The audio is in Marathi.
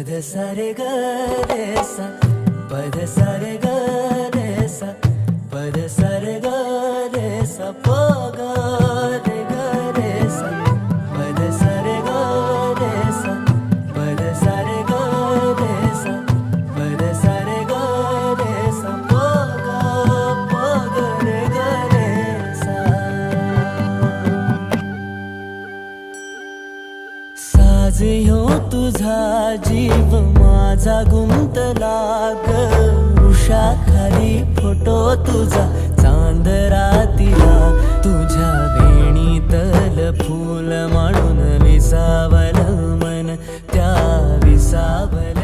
पद सा रे ग रे सा, पद सा रे ग रे सा, पद सा रे ग रे सा, प ग रे ग रे सा, पद सा रे ग रे सा, पद सा रे ग रे सा, पद सा रे ग रे सा, प ग रे ग रे सा. साज ह्यो तुझा जीव माझा गुंतला ग, उषाखाली फोटो तुझा चांद रातीला, तुझ्या वेणीतल फूल म्हणून विसावल मन त्या विसावल